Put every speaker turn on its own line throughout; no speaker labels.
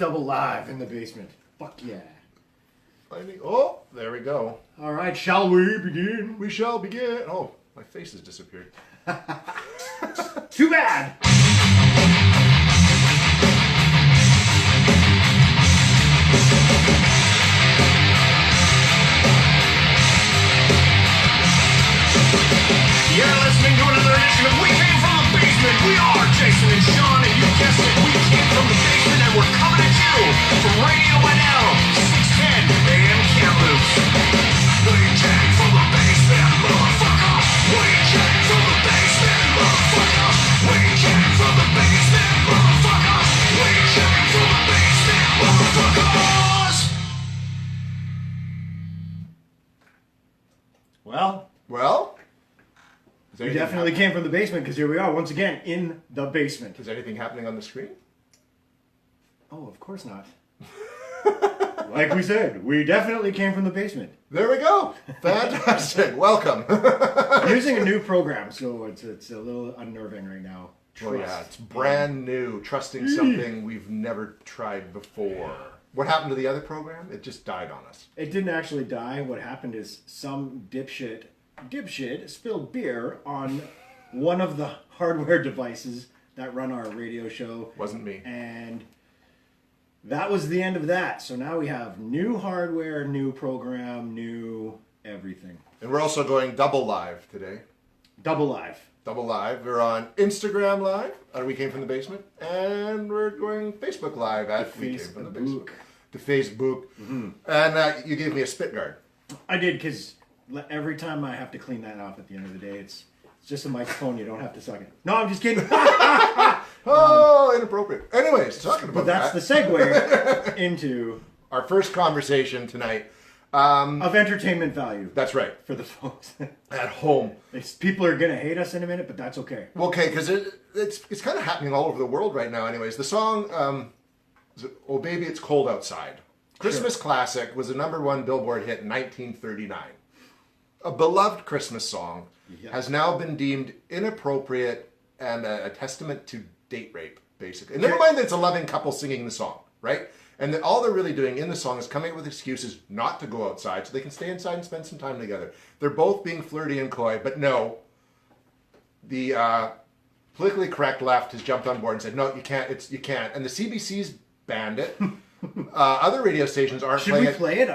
Double live in the basement. Fuck yeah.
Oh, there we go.
All right, shall we begin?
We shall begin. Oh, my face has disappeared.
Too bad.
You're listening to another edition of We Came From the Basement. We are Jason and Sean, and you guessed it, we came from the basement, and we're coming at you from Radio NL 610 AM Kamloops. We came from the basement, motherfucker. We came from the basement, motherfucker. We came from the basement, motherfucker. We came from the basement, motherfuckers.
Well?
We definitely came from the basement because here we are once again in the basement.
Is anything happening on the screen?
Oh, of course not. Like we said, we definitely came from the basement.
There we go. Fantastic. Welcome.
Using a new program, so it's a little unnerving right now.
Oh yeah, it's brand new. Trusting something we've never tried before. What happened to the other program? It just died on us.
It didn't actually die. What happened is some dipshit spilled beer on one of the hardware devices that run our radio show.
Wasn't me.
And that was the end of that. So now we have new hardware, new program, new everything.
And we're also going double live today.
Double live.
Double live. We're on Instagram Live at We Came From the Basement. And we're going Facebook Live at We Came From the Basement. To Facebook. Mm-hmm. And you gave me a spit guard.
I did, because every time I have to clean that off at the end of the day, it's just a microphone. You don't have to suck it. No, I'm just kidding.
Oh, inappropriate. Anyways, talking about
that. But that's the segue into
our first conversation tonight.
Of entertainment value.
That's right.
For the folks
at home.
People are going to hate us in a minute, but that's okay.
Okay, because it's kind of happening all over the world right now anyways. The song, Oh Baby It's Cold Outside. Christmas classic, was a #1 Billboard hit in 1939. A beloved Christmas song has now been deemed inappropriate and a testament to date rape, basically. And never mind that it's a loving couple singing the song, right? And all they're really doing in the song is coming up with excuses not to go outside so they can stay inside and spend some time together. They're both being flirty and coy, but no. The politically correct left has jumped on board and said, no, you can't. You can't. And the CBC's banned it. Other radio stations aren't playing it.
Should we play it?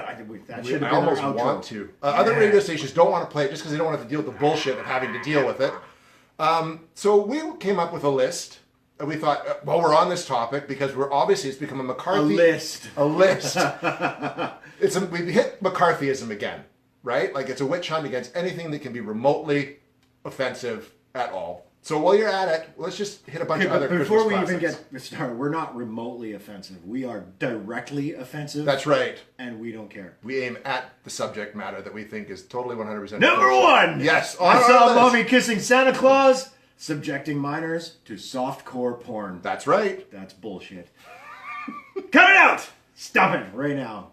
That should have been our outro.
I almost want to. Other radio stations don't want to play it just because they don't want to have to deal with the bullshit of having to deal with it. So we came up with a list. And we thought, well, we're on this topic because it's become a McCarthy...
A list.
We've hit McCarthyism again, right? Like, it's a witch hunt against anything that can be remotely offensive at all. So while you're at it, let's just hit a bunch of other Christmas
Before we
classics.
even get started, we're not remotely offensive. We are directly offensive.
That's right.
And we don't care.
We aim at the subject matter that we think is totally 100%
Number one!
Yes.
I saw a mommy kissing Santa Claus, subjecting minors to softcore porn.
That's right.
That's bullshit. Cut it out! Stop it right now.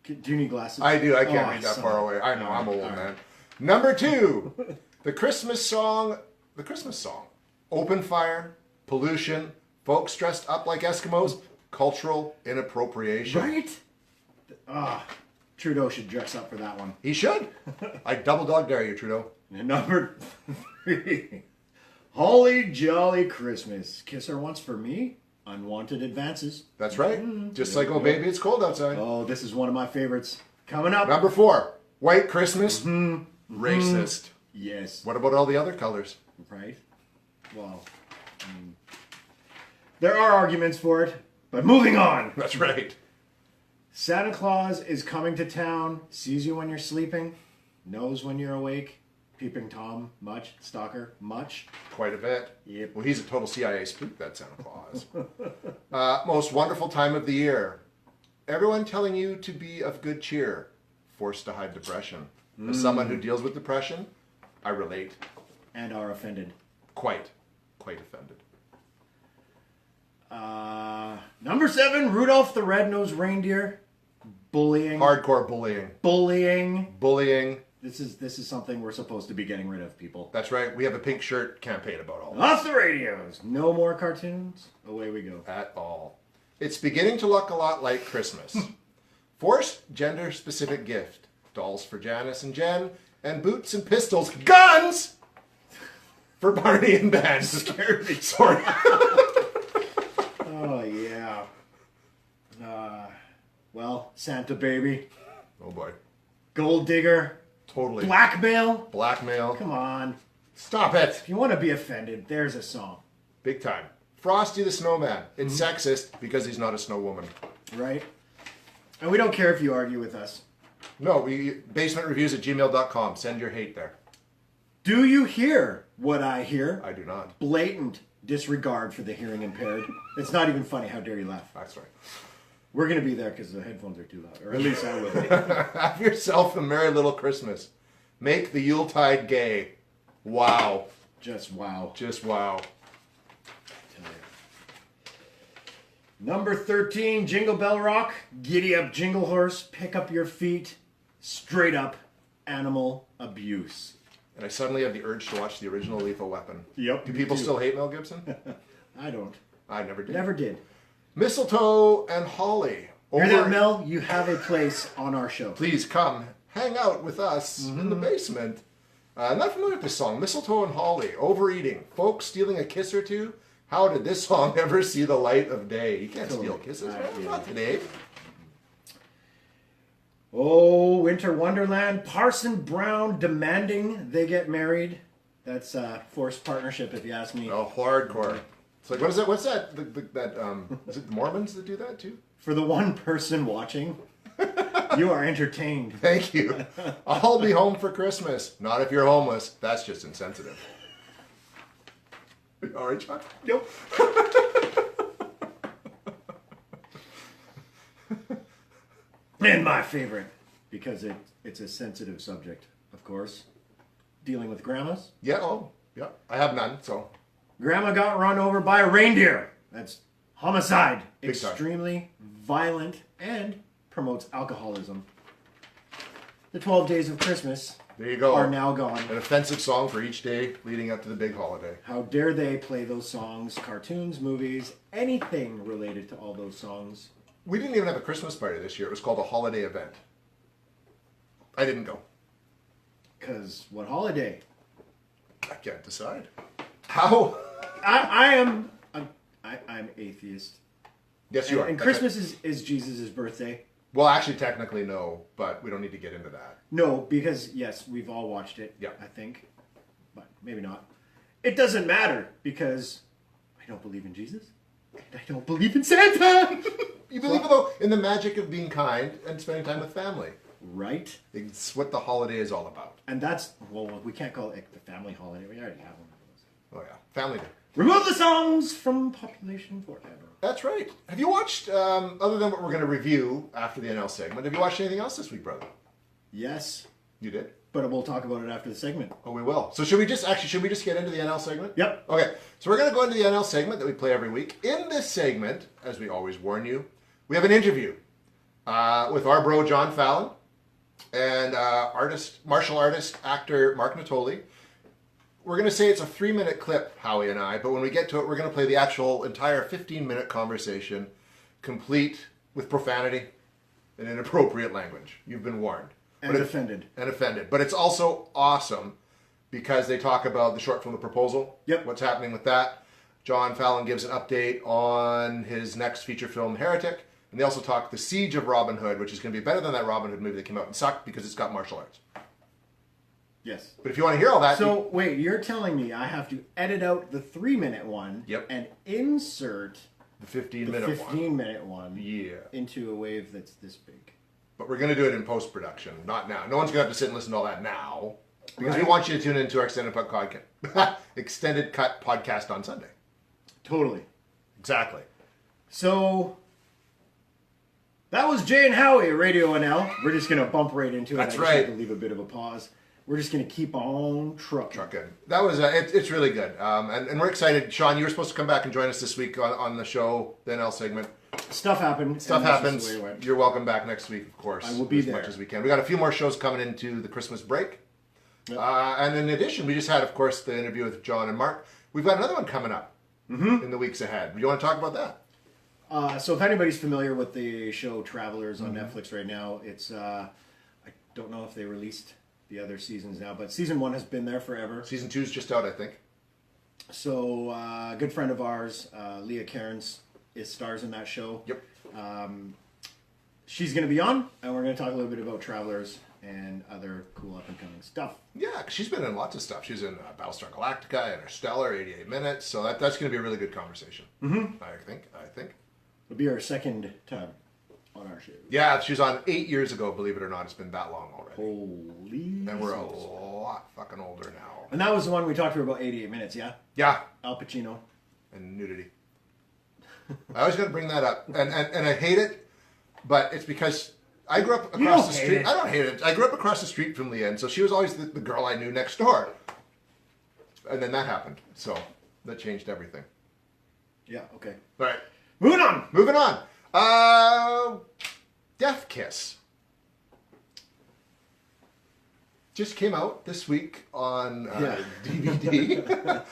Do you need glasses?
I do. I can't read that far away. I know. I'm old, man. Number 2. The Christmas song. The Christmas song. Open fire, pollution, folks dressed up like Eskimos, cultural inappropriation.
Right? Trudeau should dress up for that one.
He should. I double dog dare you, Trudeau.
And number 3. Holly Jolly Christmas. Kiss her once for me. Unwanted advances.
That's right. Just like, oh baby, it's cold outside.
Oh, this is one of my favorites. Coming up.
Number 4. White Christmas. Racist.
Yes.
What about all the other colors?
Right. Well, there are arguments for it, but moving on.
That's right.
Santa Claus is coming to town, sees you when you're sleeping, knows when you're awake. Peeping Tom, much. Stalker, much.
Quite a bit.
Yep.
Well, he's a total CIA spook, that Santa Claus. Most wonderful time of the year. Everyone telling you to be of good cheer. Forced to hide depression. As someone who deals with depression, I relate.
And are offended.
Quite offended.
Number 7, Rudolph the Red-Nosed Reindeer. Bullying.
Hardcore bullying.
Bullying. This is something we're supposed to be getting rid of, people.
That's right. We have a pink shirt campaign about all this.
Off the radios. No more cartoons. Away we go.
At all. It's beginning to look a lot like Christmas. Forced gender-specific gift. Dolls for Janice and Jen, and boots and pistols. Guns! For Barney and Ben.
Scared me.
Sorry.
Oh, yeah. Well, Santa Baby,
Oh boy.
Gold Digger,
Totally.
Blackmail.
Blackmail.
Come on.
Stop it.
If you want to be offended, there's a song,
Big time. Frosty the Snowman. It's sexist because he's not a snow woman.
right? And we don't care if you argue with us.
No, basementreviews@gmail.com. Send your hate there.
Do you hear what I hear?
I do not.
Blatant disregard for the hearing impaired. It's not even funny. How dare you laugh?
That's right.
We're going to be there because the headphones are too loud. Or at least I will be.
Have yourself a merry little Christmas. Make the Yuletide gay. Wow.
Just wow.
Just wow.
Number 13, Jingle Bell Rock. Giddy up, Jingle Horse. Pick up your feet. Straight up animal abuse.
And I suddenly have the urge to watch the original Lethal Weapon.
Yep.
Do
me
people
too.
still hate Mel Gibson?
I don't.
I never did.
Never did.
Mistletoe and holly.
Hear that, Mel? You have a place on our show.
Please come hang out with us in the basement. I'm not familiar with this song. Mistletoe and holly. Overeating. Folks stealing a kiss or two. How did this song ever see the light of day? You can't steal kisses. Man. Not today.
Oh, Winter Wonderland. Parson Brown demanding they get married. That's forced partnership, if you ask me.
Oh, hardcore. It's like, what is that? What's that? Is it the Mormons that do that too?
For the one person watching, you are entertained.
Thank you. I'll be home for Christmas. Not if you're homeless. That's just insensitive. All right, Chuck?
Nope. And my favorite, because it's a sensitive subject, of course. Dealing with grandmas.
Yeah, oh, yeah. I have none, so.
Grandma got run over by a reindeer. That's homicide.
Big time.
Extremely violent and promotes alcoholism. The 12 days of Christmas
There you go.
are now gone.
An offensive song for each day leading up to the big holiday.
How dare they play those songs, cartoons, movies, anything related to all those songs.
We didn't even have a Christmas party this year. It was called a holiday event. I didn't go.
Because what holiday?
I can't decide. How?
I'm atheist.
Yes, you are.
And
That's
Christmas
right.
is Jesus' birthday.
Well, actually, technically, no, but we don't need to get into that.
No, because, yes, we've all watched it,
Yeah.
I think. But maybe not. It doesn't matter, because I don't believe in Jesus. And I don't believe in Santa!
You believe, though, in the magic of being kind and spending time with family.
Right?
It's what the holiday is all about.
And that's, well, we can't call it the family holiday. We already have one of those.
Oh, yeah. Family day.
Remove the songs from population forever.
That's right. Have you watched, other than what we're going to review after the NL segment, have you watched anything else this week, brother?
Yes,
You did?
but we'll talk about it after the segment.
Oh, we will. So should we just get into the NL segment?
Yep.
Okay. So we're going to go into the NL segment that we play every week. In this segment, as we always warn you, we have an interview with our bro John Fallon and martial artist, actor Mark Natoli. We're going to say it's a 3-minute clip, Howie and I, but when we get to it, we're going to play the actual entire 15-minute conversation, complete with profanity and inappropriate language. You've been warned.
And offended.
And offended. But it's also awesome because they talk about the short film The Proposal.
Yep.
What's happening with that. John Fallon gives an update on his next feature film, Heretic. And they also talk The Siege of Robin Hood, which is going to be better than that Robin Hood movie that came out and sucked because it's got martial arts.
Yes.
But if you want to hear all that...
So, wait, you're telling me I have to edit out the 3-minute one
Yep.
and insert
the 15-minute
the
one.
15-minute one
Yeah.
into a wave that's this big.
But we're going to do it in post-production, not now. No one's going to have to sit and listen to all that now. Because we
Right.
want you to tune into our extended cut podcast on Sunday.
Totally.
Exactly.
So, that was Jay and Howie at Radio NL. We're just going to bump right into it.
That's
I just
right.
had to leave a bit of a pause. We're just going to keep on trucking.
Trucking. That was it's really good, and we're excited. Sean, you were supposed to come back and join us this week on the show, the NL segment.
Stuff happened.
Stuff
and that's just
happens.
the way it went.
You're welcome back next week, of course.
I will be
as
there.
much as we can. We got a few more shows coming into the Christmas break, and in addition, we just had, of course, the interview with John and Mark. We've got another one coming up in the weeks ahead. Do you want to talk about that?
So if anybody's familiar with the show Travelers on
Mm-hmm.
Netflix right now, it's I don't know if they released the other seasons now, but season 1 has been there forever.
Season 2 is just out, I think.
So a good friend of ours, Leah Cairns, stars in that show.
Yep.
She's going to be on, and we're going to talk a little bit about Travelers and other cool up-and-coming stuff.
Yeah, 'cause she's been in lots of stuff. She's in Battlestar Galactica, Interstellar, 88 Minutes. So that's going to be a really good conversation. Mm-hmm. I think.
It'll be our second time on our show.
Yeah, she was on 8 years ago, believe it or not. It's been that long already.
Holy.
And we're a
smokes.
lot fucking older now.
And that was the one we talked to about 88 Minutes, yeah?
Yeah,
Al Pacino.
and nudity. I always got to bring that up. And I hate it, but it's because I grew up across the street. I don't hate it. I grew up across the street from Leah, and so she was always the girl I knew next door. And then that happened. So that changed everything.
Yeah, okay.
All right.
Moving on!
Moving on. Death Kiss. Just came out this week on DVD.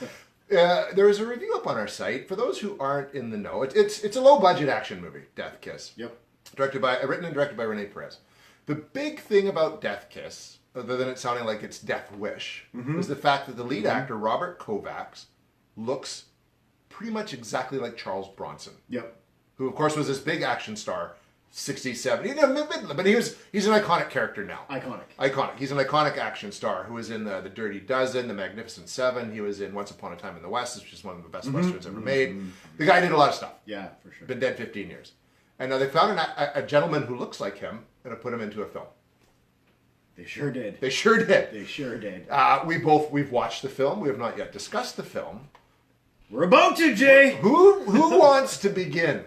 There is a review up on our site. For those who aren't in the know, it's a low budget action movie, Death Kiss.
Yep.
Written and directed by Renee Perez. The big thing about Death Kiss, other than it sounding like it's Death Wish, is the fact that the lead actor, Robert Kovacs, looks pretty much exactly like Charles Bronson.
Yep.
Who, of course, was this big action star, 60s, 70s, but he's an iconic character now. Iconic. He's an iconic action star who was in the Dirty Dozen, The Magnificent Seven. He was in Once Upon a Time in the West, which is one of the best westerns ever made. The guy did a lot of stuff.
Yeah, for sure.
Been dead 15 years. And now they found a gentleman who looks like him and have put him into a film.
They sure did.
They sure did.
They sure did.
We've watched the film. We have not yet discussed the film.
We're about to, Jay!
Who wants to begin?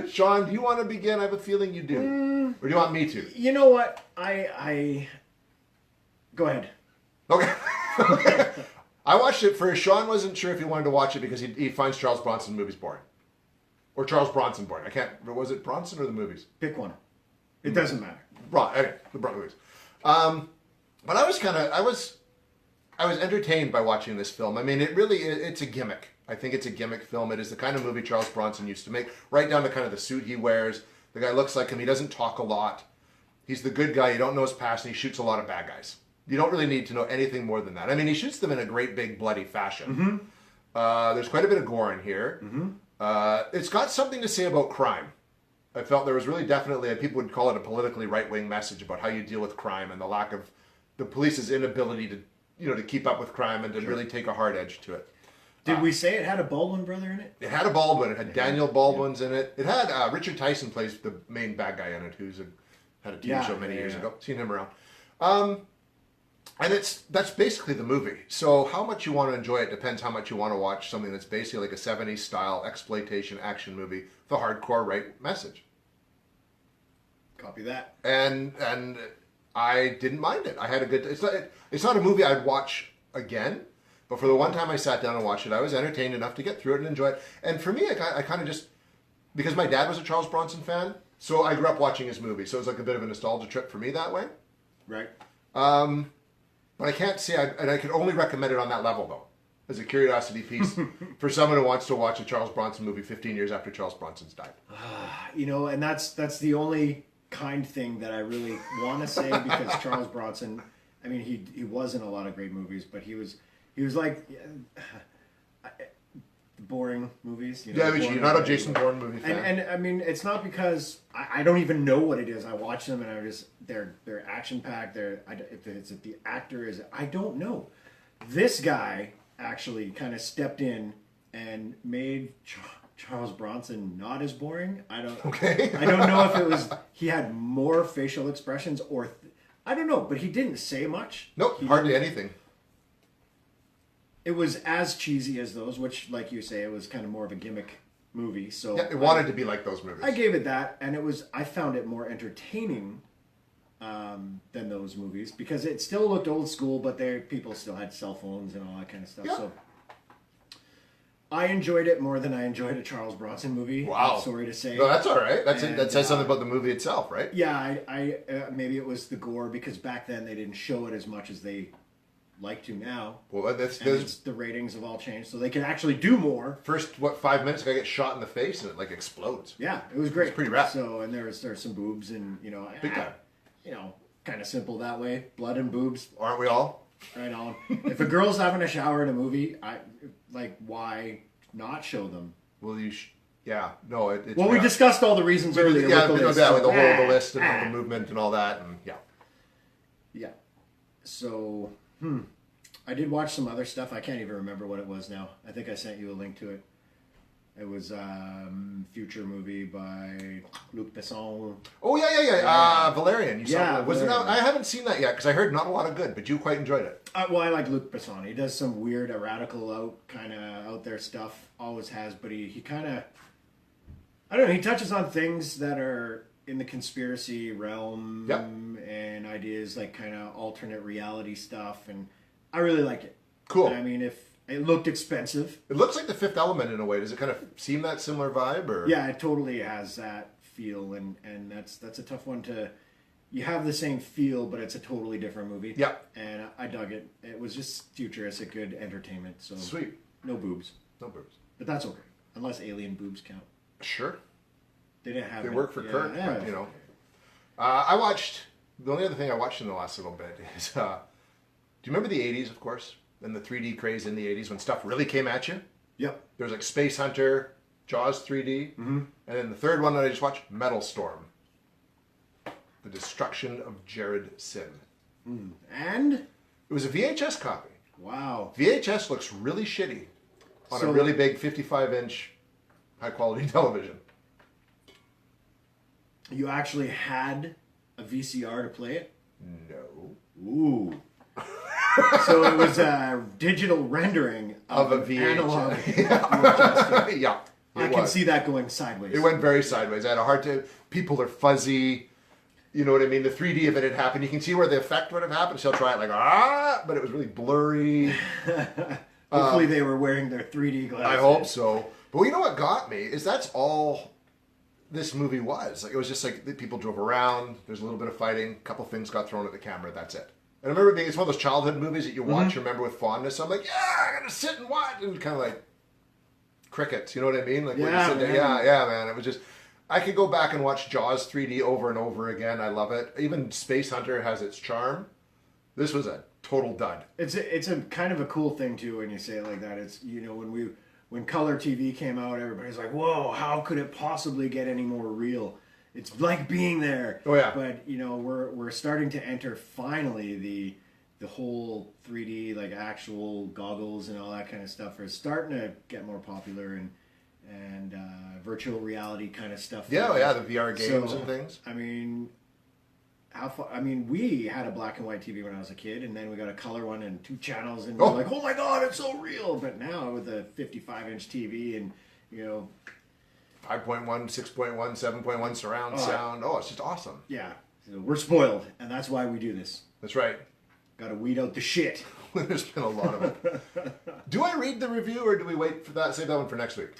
Sean, do you want to begin? I have a feeling you do. Or do you want me to?
You know what? I Go ahead.
Okay. I watched it first. Sean wasn't sure if he wanted to watch it because he finds Charles Bronson movies boring. Or Charles Bronson boring. I can't... Was it Bronson or the movies?
Pick one. It doesn't matter.
Okay, the movies. But I was entertained by watching this film. I mean, it's a gimmick. I think it's a gimmick film. It is the kind of movie Charles Bronson used to make, right down to kind of the suit he wears. The guy looks like him. He doesn't talk a lot. He's the good guy. You don't know his past, and he shoots a lot of bad guys. You don't really need to know anything more than that. I mean, he shoots them in a great, big, bloody fashion. There's quite a bit of gore in here. It's got something to say about crime. I felt there was really definitely, people would call it a politically right-wing message about how you deal with crime and the lack of the police's inability to keep up with crime and to really take a hard edge to it.
Did we say it had a Baldwin brother in it?
It had a Baldwin. It had Daniel Baldwin's in it. It had Richard Tyson plays the main bad guy in it, who's had a TV show many years ago. Seen him around. And that's basically the movie. So how much you want to enjoy it depends how much you want to watch something that's basically like a 70s style exploitation action movie with a hardcore right message.
Copy that.
And I didn't mind it. I had a good... It's not a movie I'd watch again, but for the one time I sat down and watched it, I was entertained enough to get through it and enjoy it. And for me, I kind of just... Because my dad was a Charles Bronson fan, so I grew up watching his movies. So it was like a bit of a nostalgia trip for me that way.
Right.
But I can't say... and I could only recommend it on that level, though. As a curiosity piece for someone who wants to watch a Charles Bronson movie 15 years after Charles Bronson's died.
And that's the only kind thing that I really want to say because Charles Bronson, I mean, he was in a lot of great movies, but he was like boring movies.
You're not a Jason Bourne movie fan.
And I mean, it's not because I don't even know what it is. I watch them and I just they're action packed. If the actor is, I don't know. This guy actually kind of stepped in and made Charles Bronson not as boring. I don't know if it was he had more facial expressions or I don't know, but he didn't say much.
Nope, hardly anything.
It was as cheesy as those, which, like you say, it was kind of more of a gimmick movie. So
yeah, it wanted to be like those movies.
I gave it that, and I found it more entertaining than those movies because it still looked old school, but people still had cell phones and all that kind of stuff. Yeah. So I enjoyed it more than I enjoyed a Charles Bronson movie.
Wow.
I'm sorry to say.
No, that's all right. That says something about the movie itself, right?
Yeah, I maybe it was the gore because back then they didn't show it as much as they like to now.
Well, that's
And the ratings have all changed, so they can actually do more.
first 5 minutes. I get shot in the face and it like explodes.
Yeah, it was great.
It's pretty rad.
So, and there's some boobs, and
Big time.
Kind of simple that way. Blood and boobs,
Aren't we all?
right on. If a girl's having a shower in a movie, why not show them?
Well, yeah, no. It's
Well, we discussed all the reasons earlier.
Yeah,
with the list,
with the whole
so,
the list and all the movement and all that, and yeah.
Yeah. So, I did watch some other stuff. I can't even remember what it was now. I think I sent you a link to it. It was future movie by Luc Besson.
Oh yeah. Valerian. You saw it. Was it out?
Valerian.
I haven't seen that yet because I heard not a lot of good, but you quite enjoyed it.
Well, I like Luc Besson. He does some weird, radical, kind of out there stuff. Always has, but he kind of, I don't know. He touches on things that are in the conspiracy realm and ideas like kind of alternate reality stuff, and I really like it.
Cool.
I mean, if it looked expensive,
It looks like The Fifth Element in a way. Does it kind of seem that similar vibe? Or
yeah, it totally has that feel, and that's a tough one to. You have the same feel, but it's a totally different movie.
Yeah.
And I dug it. It was just futuristic, good entertainment. So
Sweet.
no boobs,
No boobs.
but that's okay, unless alien boobs count.
Sure.
They didn't have.
They
it.
work for
Yeah,
Kirk,
yeah.
but I watched. The only other thing I watched in the last little bit is. Do you remember the '80s, of course, and the 3D craze in the '80s when stuff really came at you?
Yep.
There was like Space Hunter, Jaws 3D, and then the third one that I just watched, Metal Storm. The Destruction of Jared Sim.
And
It was a VHS copy.
wow,
VHS looks really shitty on
So-
a really big 55-inch high-quality television.
you actually had a VCR to play it.
No.
Ooh. So it was a digital rendering
Of a
an
VHS.
analog VHS tape.
Yeah.
I can see that going sideways.
It went very sideways. I had a hard time. People are fuzzy. You know what I mean? The 3D of it had happened. You can see where the effect would have happened. So I'll try it like, but it was really blurry.
Hopefully they were wearing their 3D glasses.
I hope so. But you know what got me is that's all this movie was. Like it was just like the people drove around. There's a little bit of fighting. A couple things got thrown at the camera. That's it. And I remember being it's one of those childhood movies that you watch and remember with fondness. So I'm like, yeah, I gotta sit and watch, and kind of like crickets. You know what I mean? Like when you
Yeah,
sit there,
man.
yeah, man. It was just. I could go back and watch Jaws 3D over and over again. I love it. Even Space Hunter has its charm. This was a total dud.
It's a kind of a cool thing too when you say it like that. It's when color TV came out, everybody's like, "Whoa, how could it possibly get any more real?" It's like being there.
Oh, yeah.
But we're starting to enter finally the whole 3D like actual goggles and all that kind of stuff is starting to get more popular and virtual reality kind of stuff.
Yeah,
like
yeah,
that.
the VR games
So,
and things.
I mean, how far? I mean, we had a black and white TV when I was a kid, and then we got a color one and 2 channels, and we're like, "Oh my god, it's so real!" But now with a 55-inch TV and
5.1, 6.1, 7.1 surround sound. Oh, it's just awesome.
yeah, so we're spoiled, and that's why we do this.
That's right.
Got to weed out the shit.
There's been a lot of it. Do I read the review or do we wait for that? Save that one for next week.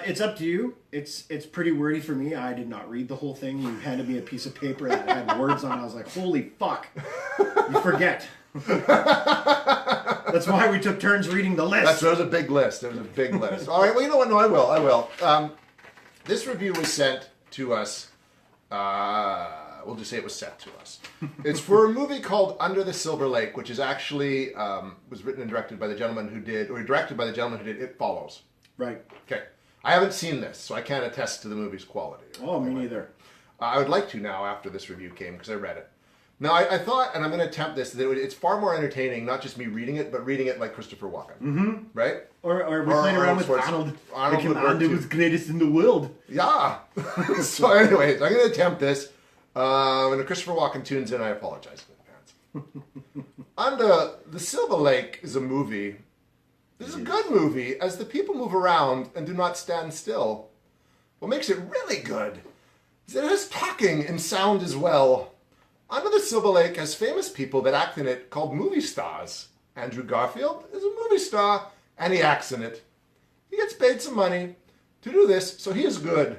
It's up to you. It's pretty wordy for me. I did not read the whole thing. You handed me a piece of paper that had words on it. I was like, holy fuck. You forget. That's why we took turns reading the list.
That was a big list. It was a big list. All right. Well, you know what? No, I will. This review was sent to us. We'll just say it was sent to us. It's for a movie called Under the Silver Lake, which is actually was written and directed by the gentleman who did It Follows.
Right.
Okay. I haven't seen this, so I can't attest to the movie's quality.
Oh, me neither.
I would like to now after this review came because I read it. Now, I thought, and I'm going to attempt this, that it's far more entertaining, not just me reading it, but reading it like Christopher Walken. Mm-hmm. Right?
Or we're playing around with Arnold.
Arnold
Like
would work
Arnold
too.
was greatest in the world.
Yeah. So anyways, I'm going to attempt this. When Christopher Walken tunes in, I apologize in advance. Under the Silver Lake is a movie. This is a good movie as the people move around and do not stand still. What makes it really good is that it has talking and sound as well. Under the Silver Lake has famous people that act in it called movie stars. Andrew Garfield is a movie star and he acts in it. He gets paid some money to do this, so he is good.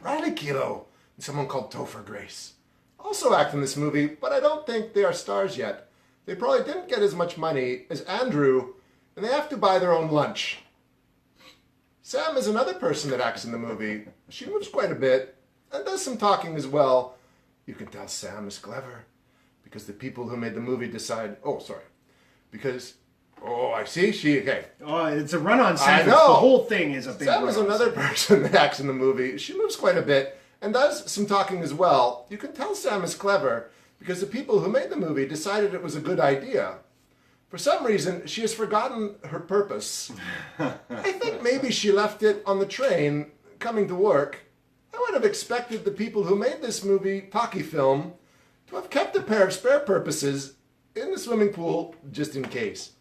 Riley Keough and someone called Topher Grace also act in this movie, but I don't think they are stars yet. They probably didn't get as much money as Andrew, and they have to buy their own lunch. Sam is another person that acts in the movie. She moves quite a bit and does some talking as well. You can tell Sam is clever because the people who made the movie decide, I see, okay.
Oh, it's a run-on
I
sentence.
know.
The whole thing is a big
Sam is
run-on
another
sentence.
person that acts in the movie. She moves quite a bit and does some talking as well. You can tell Sam is clever because the people who made the movie decided it was a good idea. For some reason, she has forgotten her purpose. I think maybe she left it on the train coming to work. I would have expected the people who made this movie, talkie film, to have kept a pair of spare purposes in the swimming pool just in case.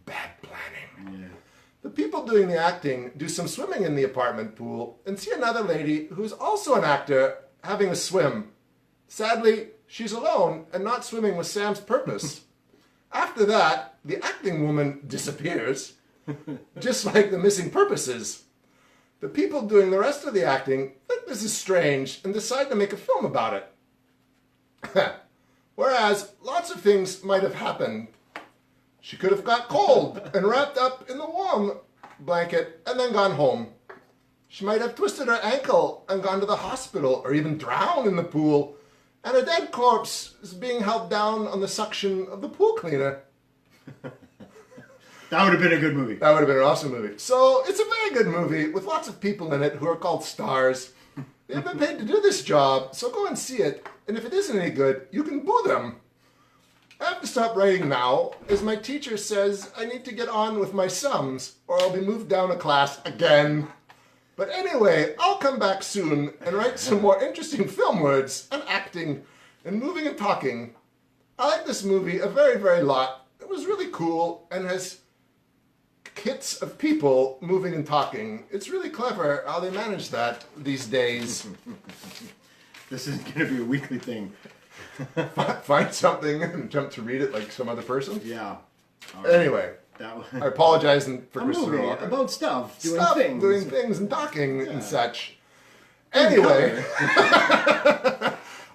Bad planning.
Yeah.
The people doing the acting do some swimming in the apartment pool and see another lady who's also an actor having a swim. Sadly, she's alone and not swimming with Sam's purpose. After that, the acting woman disappears, just like the missing purposes. The people doing the rest of the acting think this is strange and decide to make a film about it. Whereas, lots of things might have happened. She could have got cold and wrapped up in the warm blanket and then gone home. She might have twisted her ankle and gone to the hospital or even drowned in the pool. And a dead corpse is being held down on the suction of the pool cleaner.
That would have been a good movie.
That would have been an awesome movie. So it's a very good movie with lots of people in it who are called stars. They've been paid to do this job, so go and see it. And if it isn't any good, you can boo them. I have to stop writing now, as my teacher says I need to get on with my sums, or I'll be moved down a class again. But anyway, I'll come back soon and write some more interesting film words and acting and moving and talking. I like this movie a very, very lot. It was really cool and has hits of people moving and talking. It's really clever how they manage that these days.
This is going to be a weekly thing.
Find something and attempt to read it like some other person.
Yeah.
Anyway, I apologize for
a
Christopher
movie
Walken.
about stuff,
Doing things and talking and such. Anyway,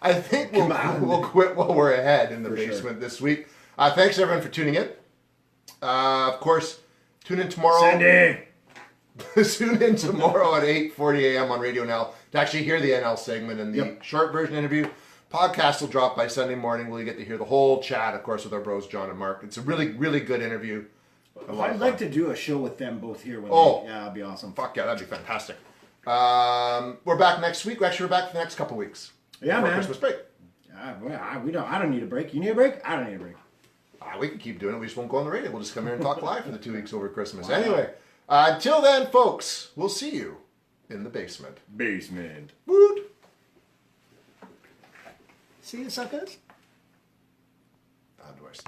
I think we'll quit while we're ahead in the basement this week. Thanks everyone for tuning in. Of course, tune in tomorrow.
Sandy!
Tune in tomorrow at 8:40 a.m. on Radio NL to actually hear the NL segment and the short version interview. Podcast will drop by Sunday morning where you get to hear the whole chat, of course, with our bros John and Mark. It's a really, really good interview.
I'd like to do a show with them both here. Yeah, that'd be awesome.
Fuck yeah, that'd be fantastic. We're back next week. Actually, we're back for the next couple weeks.
Yeah, man.
Christmas break.
I don't need a break. You need a break? I don't need a break.
We can keep doing it. We just won't go on the radio. We'll just come here and talk live for the 2 weeks over Christmas. Anyway, until then, folks, we'll see you in the basement.
Basement.
Woot!
See you, suckers.
Outdoors.